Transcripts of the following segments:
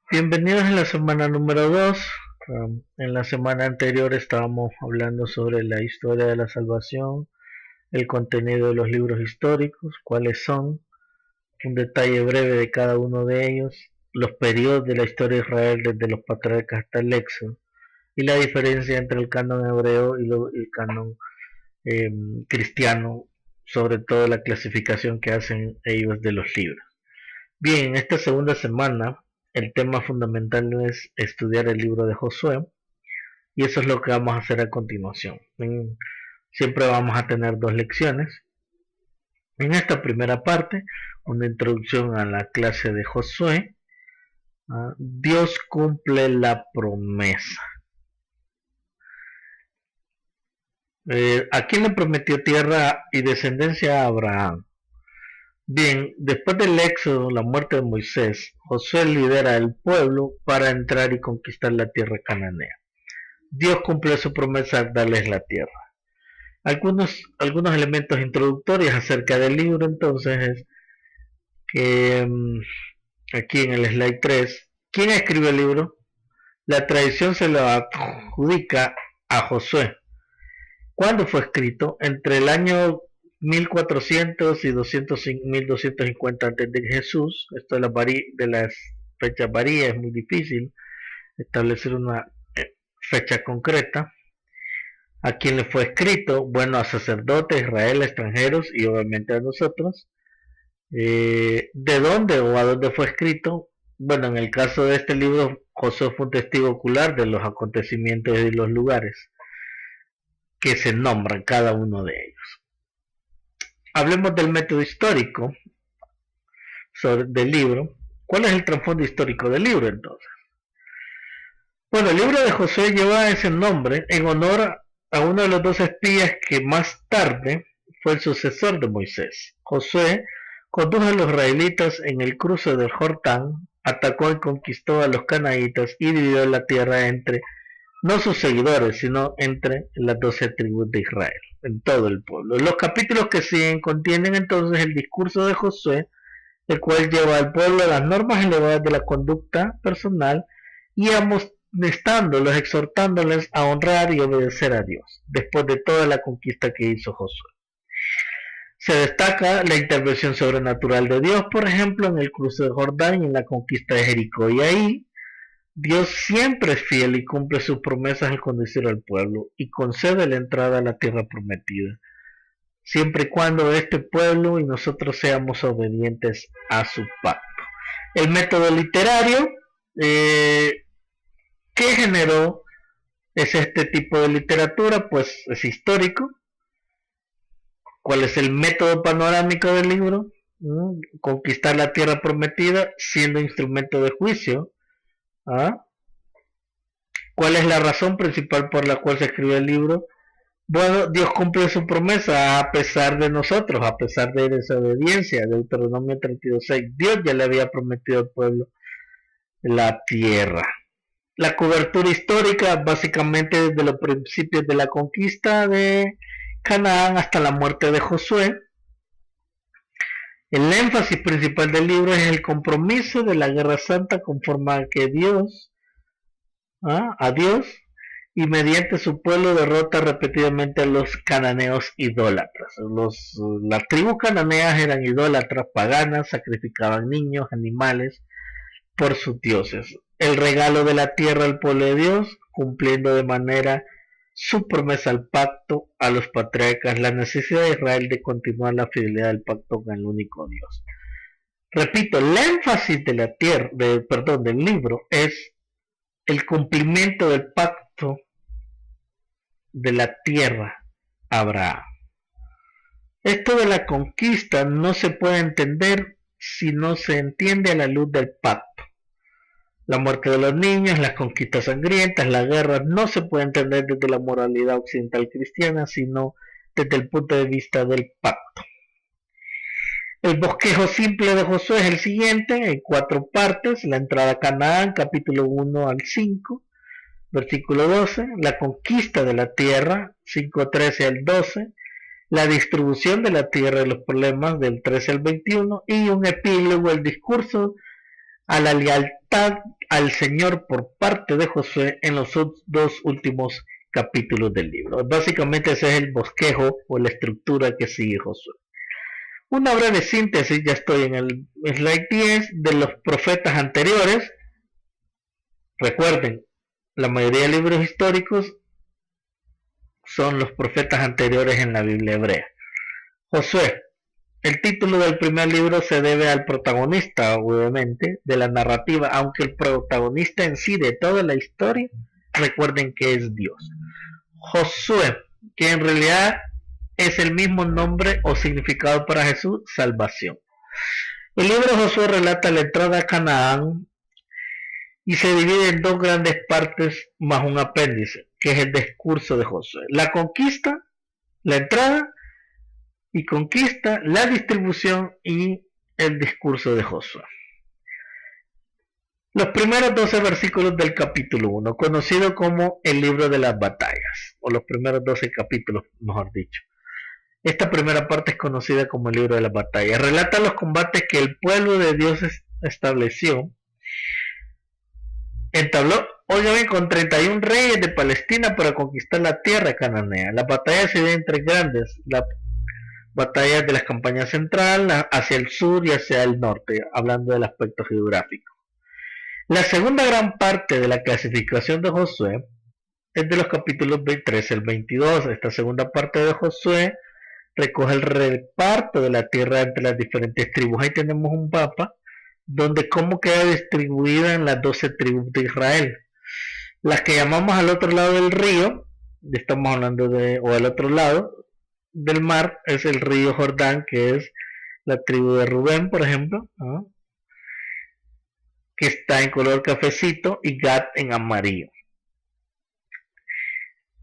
Bienvenidos a la semana número 2. En la semana anterior estábamos hablando sobre la historia de la salvación, el contenido de los libros históricos, cuáles son, un detalle breve de cada uno de ellos, los periodos de la historia de Israel desde los patriarcas hasta el Éxodo, y la diferencia entre el canon hebreo y el canon eh, cristiano, sobre todo la clasificación que hacen ellos de los libros. Bien, en esta segunda semana el tema fundamental es estudiar el libro de Josué y eso es lo que vamos a hacer a continuación. Siempre vamos a tener dos lecciones. En esta primera parte, una introducción a la clase de Josué. Dios cumple la promesa. ¿A quién le prometió tierra y descendencia a Abraham? Bien, después del éxodo, la muerte de Moisés, Josué lidera al pueblo para entrar y conquistar la tierra cananea. Dios cumple su promesa al darles la tierra. Algunos elementos introductorios acerca del libro entonces es que aquí en el slide 3, ¿quién escribe el libro? La tradición se lo adjudica a Josué. ¿Cuándo fue escrito? Entre el año 1400 y 1250 antes de Jesús. Esto de las fechas varía, es muy difícil establecer una fecha concreta. ¿A quién le fue escrito? Bueno, a sacerdotes, Israel, extranjeros y obviamente a nosotros. ¿De dónde o a dónde fue escrito? Bueno, en el caso de este libro, Josué fue un testigo ocular de los acontecimientos y los lugares que se nombran cada uno de ellos. Hablemos del método histórico del libro. ¿Cuál es el trasfondo histórico del libro entonces? Bueno, el libro de Josué lleva ese nombre en honor a uno de los dos espías que más tarde fue el sucesor de Moisés. Josué condujo a los israelitas en el cruce del Jordán, atacó y conquistó a los canaanitas y dividió la tierra entre no sus seguidores, sino entre las 12 tribus de Israel, en todo el pueblo. Los capítulos que siguen contienen entonces el discurso de Josué, el cual lleva al pueblo a las normas elevadas de la conducta personal y amonestándolos, exhortándoles a honrar y obedecer a Dios, después de toda la conquista que hizo Josué. Se destaca la intervención sobrenatural de Dios, por ejemplo, en el cruce de Jordán y en la conquista de Jericó, y ahí Dios siempre es fiel y cumple sus promesas al conducir al pueblo y concede la entrada a la tierra prometida, siempre y cuando este pueblo y nosotros seamos obedientes a su pacto. El método literario, ¿qué generó es este tipo de literatura? Pues es histórico. ¿Cuál es el método panorámico del libro? Conquistar la tierra prometida siendo instrumento de juicio. ¿Cuál es la razón principal por la cual se escribe el libro? Bueno, Dios cumple su promesa a pesar de nosotros, a pesar de desobediencia. Deuteronomio 32:6. Dios ya le había prometido al pueblo la tierra. La cobertura histórica, básicamente desde los principios de la conquista de Canaán hasta la muerte de Josué. El énfasis principal del libro es el compromiso de la guerra santa conforme a que a Dios, y mediante su pueblo derrota repetidamente a los cananeos idólatras. Las tribus cananeas eran idólatras, paganas, sacrificaban niños, animales por sus dioses. El regalo de la tierra al pueblo de Dios, cumpliendo de manera su promesa al pacto a los patriarcas, la necesidad de Israel de continuar la fidelidad del pacto con el único Dios. Repito, el énfasis de la tierra, del libro es el cumplimiento del pacto de la tierra a Abraham. Esto de la conquista no se puede entender si no se entiende a la luz del pacto. La muerte de los niños, las conquistas sangrientas, la guerra no se puede entender desde la moralidad occidental cristiana, sino desde el punto de vista del pacto. El bosquejo simple de Josué es el siguiente, en 4 partes: la entrada a Canaán, capítulo 1 al 5, versículo 12, la conquista de la tierra, 5:13 al 12, la distribución de la tierra y los problemas, del 13 al 21, y un epílogo, el discurso a la lealtad lealtad al Señor por parte de Josué en los dos últimos capítulos del libro. Básicamente ese es el bosquejo o la estructura que sigue Josué. Una breve síntesis, ya estoy en el slide 10, de los profetas anteriores. Recuerden, la mayoría de libros históricos son los profetas anteriores en la Biblia hebrea. Josué. El título del primer libro se debe al protagonista, obviamente, de la narrativa, aunque el protagonista en sí de toda la historia, recuerden que es Dios. Josué, que en realidad es el mismo nombre o significado para Jesús, salvación. El libro de Josué relata la entrada a Canaán y se divide en dos grandes partes más un apéndice, que es el discurso de Josué. La conquista, la entrada y conquista, la distribución y el discurso de Josué. Los primeros 12 versículos del capítulo 1, conocido como el libro de las batallas, o los primeros 12 capítulos, mejor dicho. Esta primera parte es conocida como el libro de las batallas. Relata los combates que el pueblo de Dios estableció. Entabló, obviamente, con 31 reyes de Palestina para conquistar la tierra cananea. Las batallas se dividen en tres grandes. La batalla de las campañas central, hacia el sur y hacia el norte, hablando del aspecto geográfico. La segunda gran parte de la clasificación de Josué es de los capítulos 23 al 22. Esta segunda parte de Josué recoge el reparto de la tierra entre las diferentes tribus. Ahí tenemos un mapa donde cómo queda distribuida en las 12 tribus de Israel. Las que llamamos al otro lado del río, estamos hablando de, o al otro lado del mar, es el río Jordán, que es la tribu de Rubén, por ejemplo, ¿no?, que está en color cafecito, y Gad en amarillo.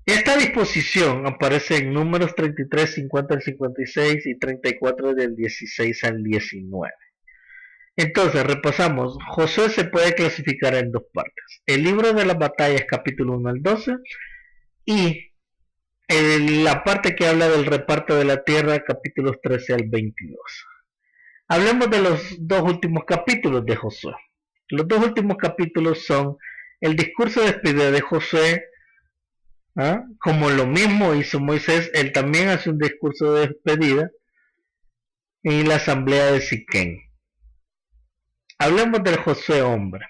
Esta disposición aparece en Números 33, 50 al 56 y 34 del 16 al 19. Entonces, repasamos. Josué se puede clasificar en dos partes. El libro de las batallas, capítulo 1 al 12, y la parte que habla del reparto de la tierra, capítulos 13 al 22. Hablemos de los dos últimos capítulos de Josué. Los dos últimos capítulos son el discurso de despedida de Josué, como lo mismo hizo Moisés. Él también hace un discurso de despedida en la asamblea de Siquén. Hablemos del Josué hombre.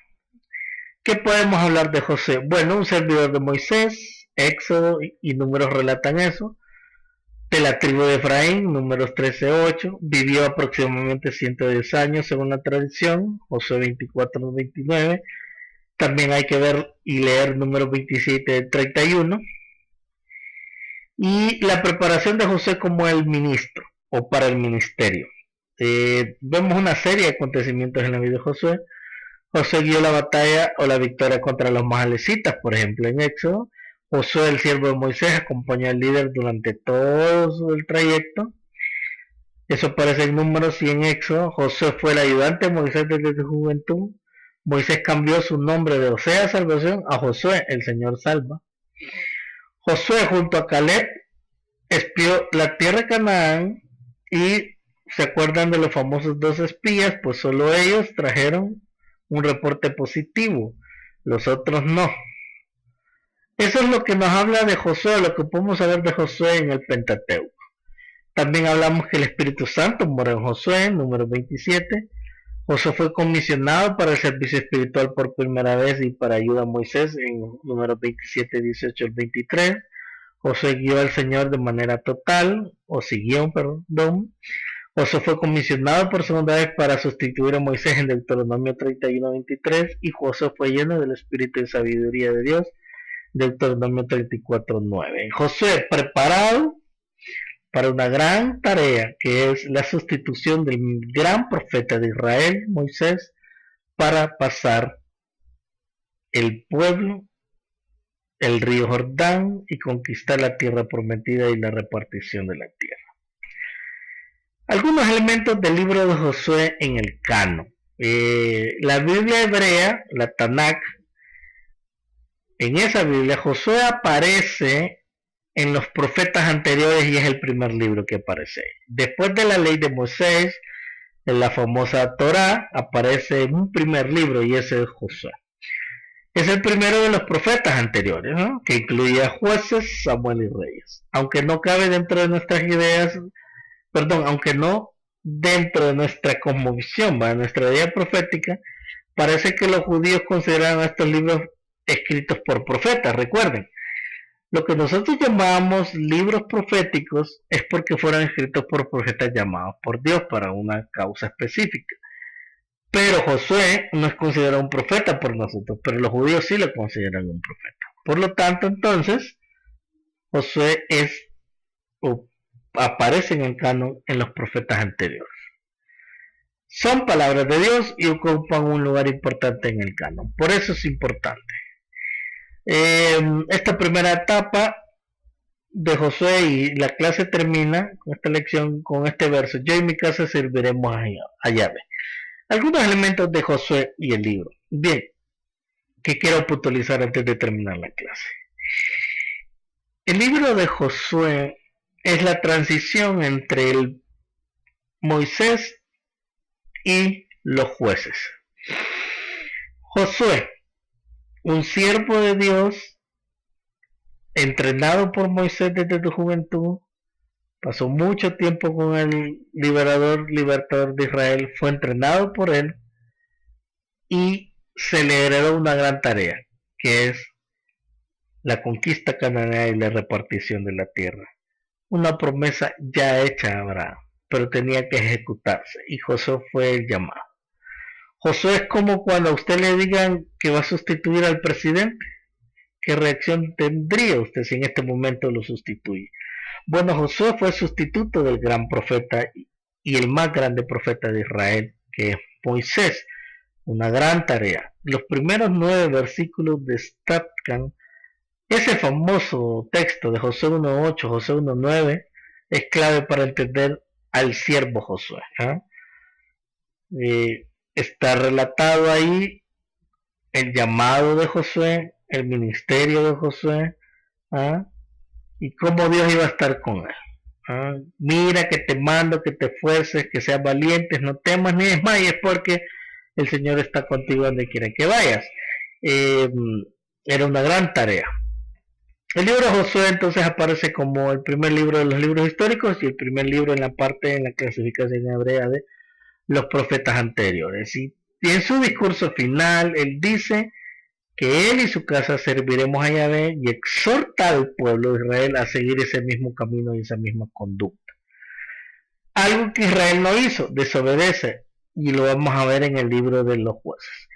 ¿Qué podemos hablar de Josué? Bueno, un servidor de Moisés. Éxodo y Números relatan eso. De la tribu de Efraín, Números 13:8, vivió aproximadamente 110 años según la tradición, Josué 24-29. También hay que ver y leer Números 27-31. Y la preparación de Josué como el ministro o para el ministerio. Vemos una serie de acontecimientos en la vida de Josué. Josué guió la batalla o la victoria contra los mahalecitas, por ejemplo, en Éxodo. Josué, el siervo de Moisés, acompañó al líder durante todo el trayecto. Eso aparece en Números y en Éxodo. Josué fue el ayudante de Moisés desde su juventud. Moisés cambió su nombre de Osea Salvación a Josué, el Señor salva. Josué junto a Caleb espió la tierra de Canaán, y se acuerdan de los famosos 2 espías, pues solo ellos trajeron un reporte positivo, los otros no. Eso es lo que nos habla de Josué, lo que podemos saber de Josué en el Pentateuco. También hablamos que el Espíritu Santo moró en Josué, número 27. Josué fue comisionado para el servicio espiritual por primera vez y para ayuda a Moisés en números 27, 18 al 23. Josué guió al Señor de manera total, o siguió, perdón. Josué fue comisionado por segunda vez para sustituir a Moisés en Deuteronomio 31, 23. Y Josué fue lleno del Espíritu de sabiduría de Dios, Deuteronomio 34, 9. Josué preparado para una gran tarea, que es la sustitución del gran profeta de Israel, Moisés, para pasar el pueblo, el río Jordán, y conquistar la tierra prometida y la repartición de la tierra. Algunos elementos del libro de Josué en el canon. La Biblia hebrea, la Tanakh, en esa Biblia Josué aparece en los profetas anteriores y es el primer libro que aparece. Después de la ley de Moisés, En la famosa Torá aparece un primer libro y ese es Josué. Es el primero de los profetas anteriores, ¿no? Que incluía jueces, Samuel y reyes. Aunque no cabe dentro de nuestras ideas, perdón, aunque no dentro de nuestra cosmovisión, ¿va? Nuestra idea profética, parece que los judíos consideran estos libros escritos por profetas, recuerden. Lo que nosotros llamamos libros proféticos es porque fueron escritos por profetas llamados por Dios para una causa específica. Pero Josué no es considerado un profeta por nosotros, pero los judíos sí lo consideran un profeta. Por lo tanto, entonces, Josué es o aparece en el canon en los profetas anteriores. Son palabras de Dios y ocupan un lugar importante en el canon. Por eso es importante. Esta primera etapa de Josué y la clase termina con esta lección, con este verso: yo y mi casa serviremos a Yahvé. Algunos elementos de Josué y el libro. Bien, que quiero puntualizar antes de terminar la clase. El libro de Josué es la transición entre el Moisés y los jueces. Josué, un siervo de Dios, entrenado por Moisés desde su juventud, pasó mucho tiempo con el libertador de Israel, fue entrenado por él y se le heredó una gran tarea, que es la conquista cananea y la repartición de la tierra. Una promesa ya hecha a Abraham, pero tenía que ejecutarse y Josué fue el llamado. Josué es como cuando a usted le digan que va a sustituir al presidente. ¿Qué reacción tendría usted si en este momento lo sustituye? Bueno, Josué fue sustituto del gran profeta y el más grande profeta de Israel, que es Moisés. Una gran tarea. Los primeros 9 versículos destacan ese famoso texto de Josué 1.8, Josué 1.9, es clave para entender al siervo Josué. Está relatado ahí el llamado de Josué, el ministerio de Josué, y cómo Dios iba a estar con él. Mira que te mando, que te esfuerces, que seas valientes, no temas ni desmayes, porque el Señor está contigo donde quiera que vayas. Era una gran tarea. El libro de Josué entonces aparece como el primer libro de los libros históricos y el primer libro en la parte en la clasificación hebrea de los profetas anteriores. Y en su discurso final, él dice que él y su casa serviremos a Yahvé y exhorta al pueblo de Israel a seguir ese mismo camino y esa misma conducta. Algo que Israel no hizo, desobedece, y lo vamos a ver en el libro de los jueces.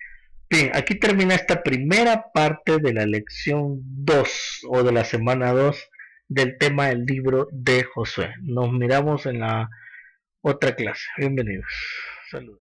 Bien, aquí termina esta primera parte de la lección 2 o de la semana 2 del tema del libro de Josué. Nos miramos en la otra clase. Bienvenidos. Saludos.